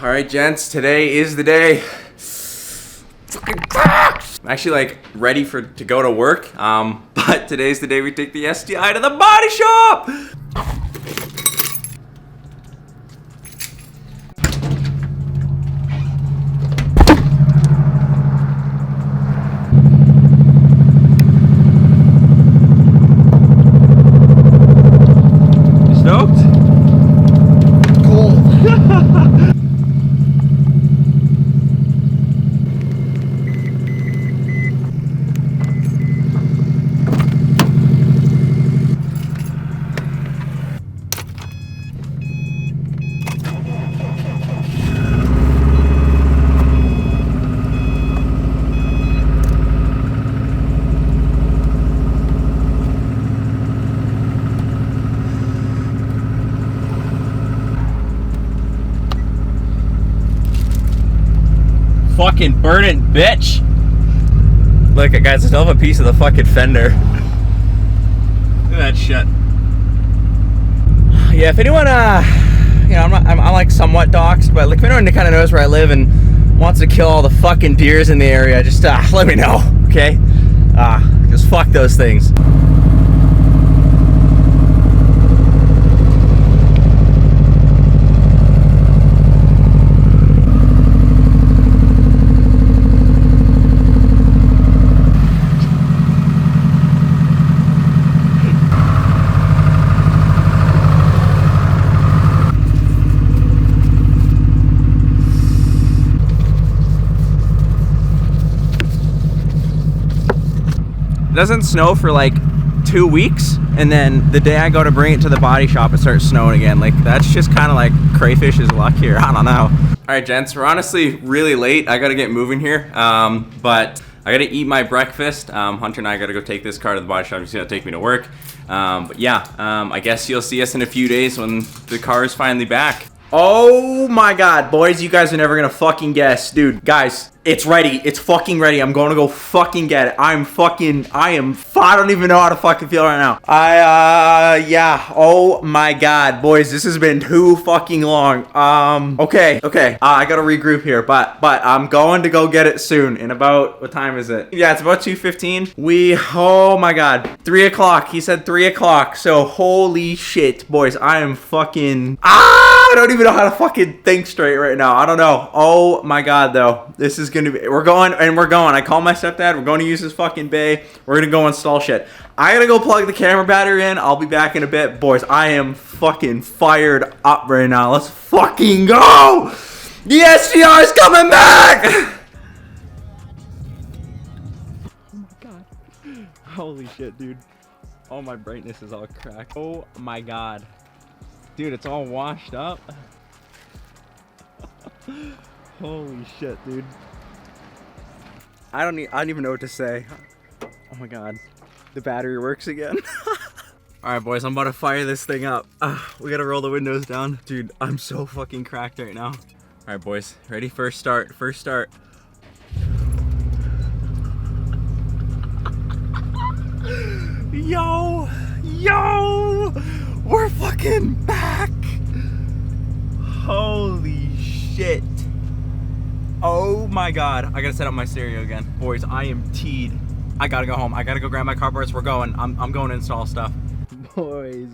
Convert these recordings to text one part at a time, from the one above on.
All right, gents, today is the day. I'm actually like ready to go to work, but today's the day we take the STI to the body shop. You stoked? Cold. Fucking burn it, bitch! Look, guys, I still have a piece of the fucking fender. Look at that shit. Yeah, if anyone, you know, I'm like somewhat doxxed, but like if anyone kind of knows where I live and wants to kill all the fucking deers in the area, just let me know, okay? Just fuck those things. It doesn't snow for like 2 weeks, and then the day I go to bring it to the body shop, it starts snowing again. Like, that's just kind of like crayfish's luck here. I don't know. All right, gents, we're honestly really late. I gotta get moving here, but I gotta eat my breakfast. Hunter and I gotta go take this car to the body shop. He's gonna take me to work. But yeah, I guess you'll see us in a few days when the car is finally back. Oh my God, boys, you guys are never gonna fucking guess. Dude, guys, it's ready. It's fucking ready. I'm going to go fucking get it. I don't even know how to fucking feel right now. Yeah. Oh my God, boys, this has been too fucking long. Okay. I gotta regroup here, but I'm going to go get it soon. In about, what time is it? Yeah, it's about 2:15. Oh my God, 3 o'clock. He said 3 o'clock. So holy shit, boys, I am fucking, I don't even know how to fucking think straight right now. I don't know. Oh my God, though. This is gonna be, we're going. I called my stepdad. We're going to use his fucking bay. We're gonna go install shit. I gotta go plug the camera battery in. I'll be back in a bit. Boys, I am fucking fired up right now. Let's fucking go! The SGR is coming back! Oh my God. Holy shit, dude. Oh, my brightness is all cracked. Oh my God. Dude, it's all washed up. Holy shit, dude. I don't even know what to say. Oh my God. The battery works again. Alright, boys, I'm about to fire this thing up. We gotta roll the windows down. Dude, I'm so fucking cracked right now. Alright, boys, ready? First start. Yo! We're fucking back! Holy shit. Oh my God. I gotta set up my stereo again. Boys, I am teed. I gotta go home. I gotta go grab my car parts. We're going. I'm going to install stuff. Boys.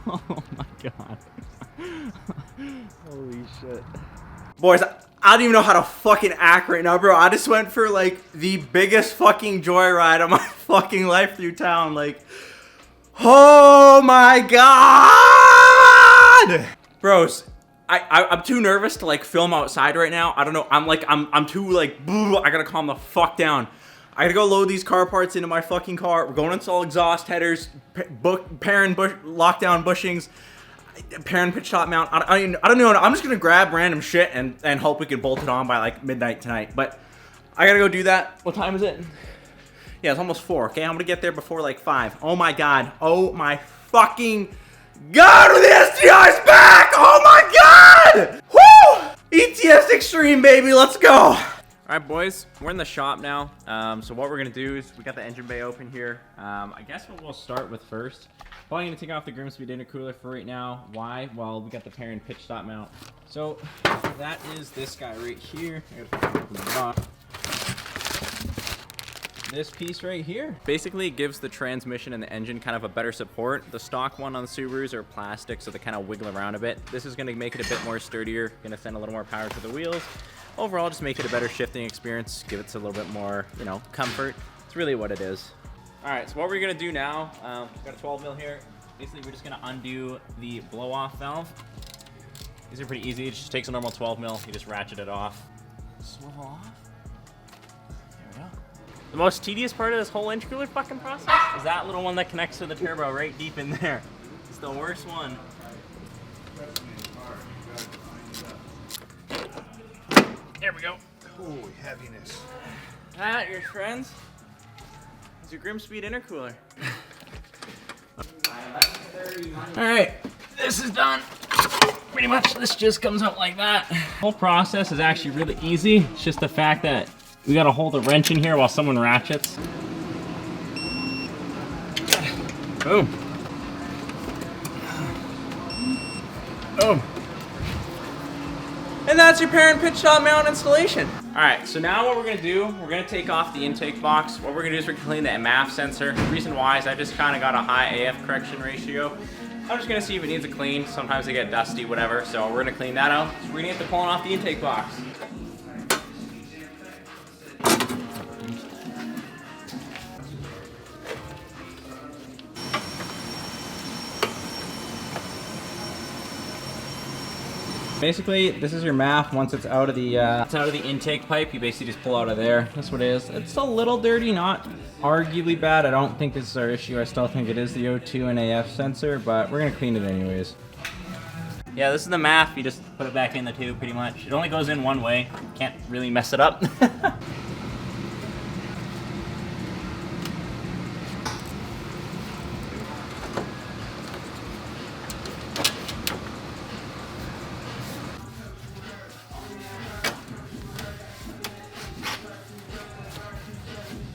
Oh my God. Holy shit. Boys, I don't even know how to fucking act right now, bro. I just went for like the biggest fucking joyride of my fucking life through town. Like, oh my God. Bros, I'm too nervous to like film outside right now. I don't know. I'm too like, I gotta calm the fuck down. I gotta go load these car parts into my fucking car. We're going to install exhaust headers, PERRIN lockdown bushings, PERRIN pitch top mount. I don't know. I'm just gonna grab random shit and hope we can bolt it on by like midnight tonight. But I gotta go do that. What time is it? Yeah, it's almost 4. Okay, I'm gonna get there before like 5. Oh my God. Oh my fucking God, the STI's back! Oh my God! Woo! That's extreme, baby. Let's go. All right, boys, we're in the shop now. So what we're gonna do is we got the engine bay open here. I guess what we'll start with first. Probably gonna take off the Grimsby intercooler for right now. Why? Well, we got the PERRIN pitch stop mount. So that is this guy right here. I gotta open the box. This piece right here basically gives the transmission and the engine kind of a better support. The stock one on the Subarus are plastic, so they kind of wiggle around a bit. This is gonna make it a bit more sturdier, gonna send a little more power to the wheels. Overall, just make it a better shifting experience, give it a little bit more, you know, comfort. It's really what it is. All right, so what we're gonna do now, we've got a 12 mil here. Basically, we're just gonna undo the blow-off valve. These are pretty easy. It just takes a normal 12 mil. You just ratchet it off. Swivel off. There we go. The most tedious part of this whole intercooler fucking process is that little one that connects to the turbo right deep in there. It's the worst one. There we go. Holy heaviness. That, your friends, is your Grimspeed intercooler. All right, this is done. Pretty much this just comes out like that. The whole process is actually really easy. It's just the fact that we gotta hold the wrench in here while someone ratchets. Boom. Boom. And that's your PERRIN pitch stop mount installation. All right, so now what we're gonna do, we're gonna take off the intake box. What we're gonna do is we're gonna clean the MAF sensor. The reason why is I just kind of got a high AF correction ratio. I'm just gonna see if it needs a clean. Sometimes they get dusty, whatever. So we're gonna clean that out. So we're gonna get to pulling off the intake box. Basically, this is your MAF. Once it's out of the intake pipe, you basically just pull out of there. That's what it is. It's a little dirty, not arguably bad. I don't think this is our issue. I still think it is the O2 and AF sensor, but we're gonna clean it anyways. Yeah, this is the MAF. You just put it back in the tube, pretty much. It only goes in one way. Can't really mess it up.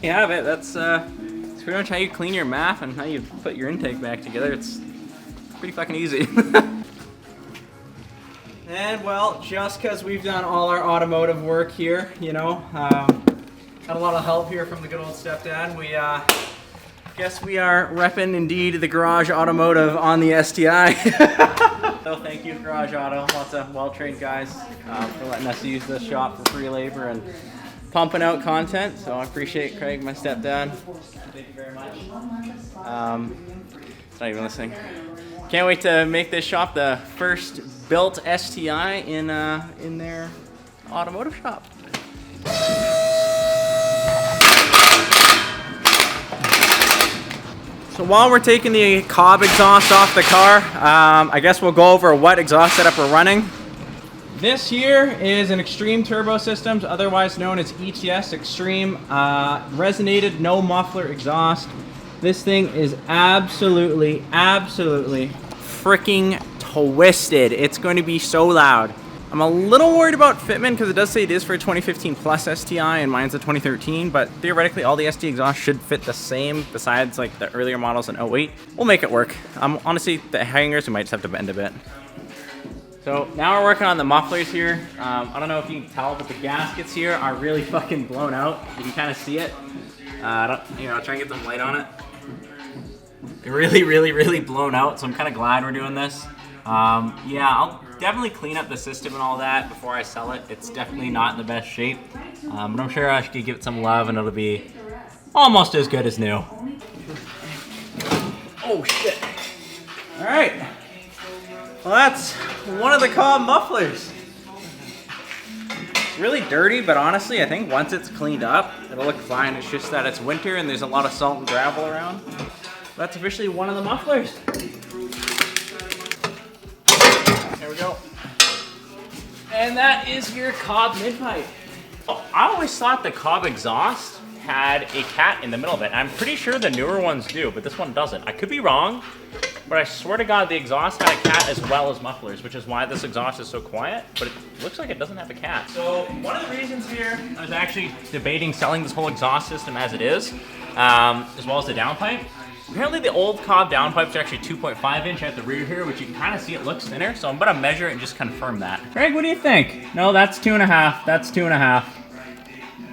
You have it. That's pretty much how you clean your MAF and how you put your intake back together. It's pretty fucking easy. And well, just because we've done all our automotive work here, you know, had a lot of help here from the good old stepdad. We guess we are repping indeed the Garage Automotive on the STI. So thank you, Garage Auto. Lots of well-trained guys for letting us use this shop for free labor and pumping out content. So I appreciate Craig, my stepdad. Thank you very much. It's not even listening. Can't wait to make this shop the first built STI in their automotive shop. So while we're taking the Cobb exhaust off the car, I guess we'll go over what exhaust setup we're running. This here is an Extreme Turbo Systems, otherwise known as ETS Extreme, resonated, no muffler exhaust. This thing is absolutely freaking twisted. It's going to be so loud. I'm a little worried about fitment because it does say it is for a 2015 plus STI and mine's a 2013, but theoretically all the ST exhausts should fit the same besides like the earlier models in 08. We'll make it work. Honestly, the hangers we might just have to bend a bit. So now we're working on the mufflers here. I don't know if you can tell, but the gaskets here are really fucking blown out. You can kind of see it. I'll try and get some light on it. They're really blown out, so I'm kind of glad we're doing this. Yeah, I'll definitely clean up the system and all that before I sell it. It's definitely not in the best shape, but I'm sure I should give it some love and it'll be almost as good as new. Oh shit. All right. Well, that's one of the Cobb mufflers. It's really dirty, but honestly, I think once it's cleaned up, it'll look fine. It's just that it's winter and there's a lot of salt and gravel around. That's officially one of the mufflers. There we go. And that is your Cobb mid-pipe. Oh, I always thought the Cobb exhaust had a cat in the middle of it. I'm pretty sure the newer ones do, but this one doesn't. I could be wrong. but I swear to God, the exhaust had a cat as well as mufflers, which is why this exhaust is so quiet, but it looks like it doesn't have a cat. So one of the reasons here, I was actually debating selling this whole exhaust system as it is, as well as the downpipe. Apparently the old Cobb downpipes are actually 2.5 inch at the rear here, which you can kind of see it looks thinner, so I'm gonna measure it and just confirm that. Craig, what do you think? No, that's 2.5, that's 2.5.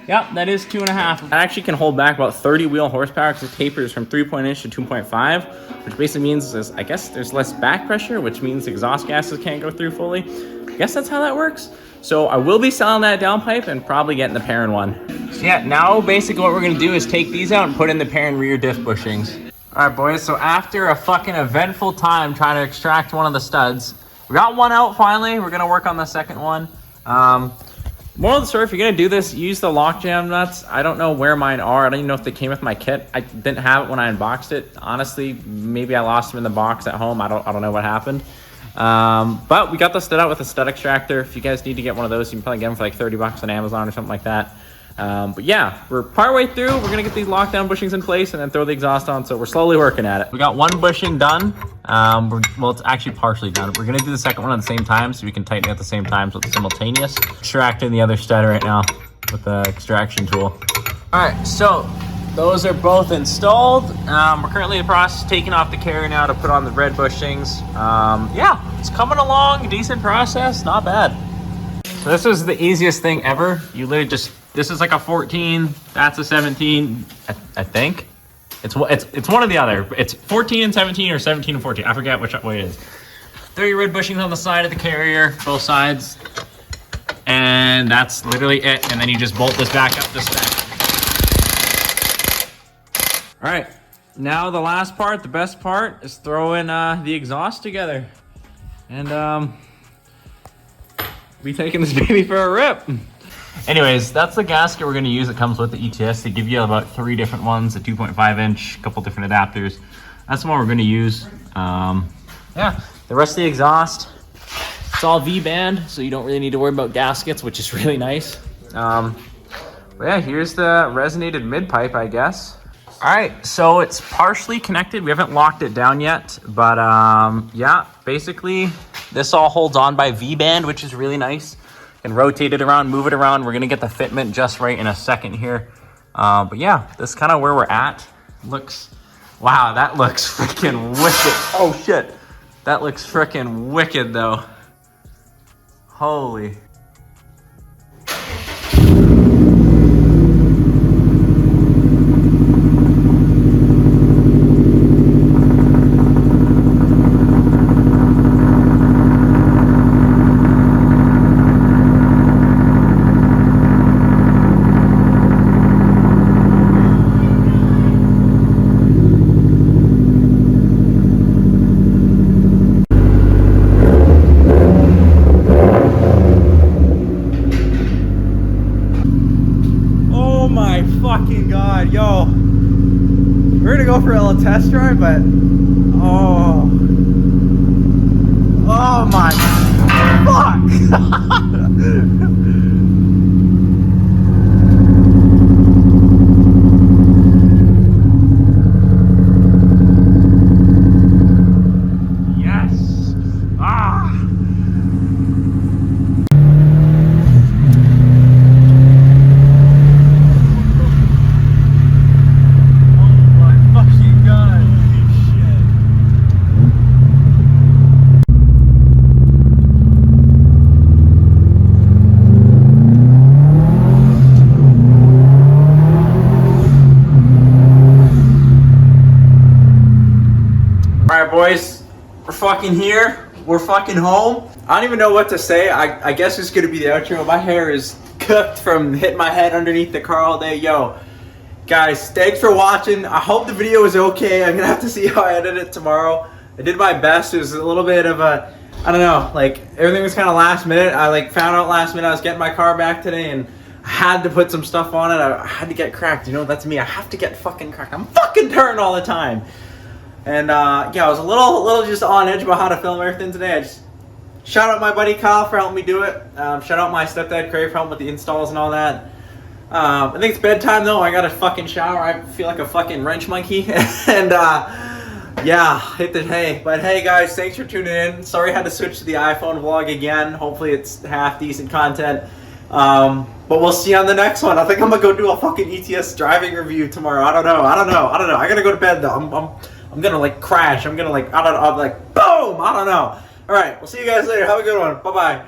Yep, that is 2.5. It actually can hold back about 30 wheel horsepower because it tapers from 3.inch to 2.5, which basically means I guess there's less back pressure, which means exhaust gases can't go through fully. I guess that's how that works. So I will be selling that downpipe and probably getting the PERRIN one. So yeah, now basically what we're gonna do is take these out and put in the PERRIN rear diff bushings. All right, boys, so after a fucking eventful time trying to extract one of the studs, we got one out finally. We're gonna work on the second one. Moral of the story, if you're gonna do this, use the lock jam nuts. I don't know where mine are. I don't even know if they came with my kit. I didn't have it when I unboxed it. Honestly, maybe I lost them in the box at home. I don't know what happened. But we got the stud out with a stud extractor. If you guys need to get one of those, you can probably get them for like 30 bucks on Amazon or something like that. But yeah, we're partway through. We're gonna get these lockdown bushings in place and then throw the exhaust on. So we're slowly working at it. We got one bushing done. Well, it's actually partially done. We're gonna do the second one at the same time so we can tighten it at the same time so it's simultaneous. Extracting the other stud right now with the extraction tool. All right, so those are both installed. We're currently in the process of taking off the carrier now to put on the red bushings. Yeah, it's coming along, decent process, not bad. So this is the easiest thing ever. You literally just, this is like a 14, that's a 17, I think. It's one or the other. It's 14 and 17 or 17 and 14. I forget which way it is. Throw your red bushings on the side of the carrier, both sides. And that's literally it. And then you just bolt this back up to spec. All right, now the last part, the best part, is throwing the exhaust together. And be taking this baby for a rip. Anyways, that's the gasket we're gonna use that comes with the ETS. They give you about 3 different ones, a 2.5 inch, a couple different adapters. That's the one we're gonna use. Yeah, the rest of the exhaust, it's all V-band, so you don't really need to worry about gaskets, which is really nice. But yeah, here's the resonated mid-pipe, I guess. All right, so it's partially connected. We haven't locked it down yet, but yeah, basically this all holds on by V-band, which is really nice. And rotate it around, move it around. We're gonna get the fitment just right in a second here. But yeah, this is kind of where we're at. Looks, wow, that looks freaking wicked. Oh shit, that looks freaking wicked though. Holy. Fucking god, yo, we're gonna go for a little test drive, but oh my fuck. Yes. Alright boys, we're fucking here, we're fucking home. I don't even know what to say. I guess it's gonna be the outro. My hair is cooked from hitting my head underneath the car all day. Yo, guys, thanks for watching. I hope the video was okay. I'm gonna have to see how I edit it tomorrow. I did my best. It was a little bit of a, I don't know, like everything was kind of last minute. I like found out last minute I was getting my car back today and I had to put some stuff on it. I had to get cracked. You know, that's me. I have to get fucking cracked. I'm fucking turning all the time. And yeah, I was a little just on edge about how to film everything today. I just shout out my buddy Kyle for helping me do it. Shout out my stepdad Craig for helping with the installs and all that. I think it's bedtime though. I got a fucking shower. I feel like a fucking wrench monkey. And yeah, hit the hay. But hey guys, thanks for tuning in. Sorry I had to switch to the iPhone vlog again. Hopefully it's half decent content. But we'll see you on the next one. I think I'm gonna go do a fucking ETS driving review tomorrow. I don't know. I gotta go to bed though. I'm gonna like crash. I'm gonna like, I'm like boom. I don't know. All right, we'll see you guys later. Have a good one. Bye bye.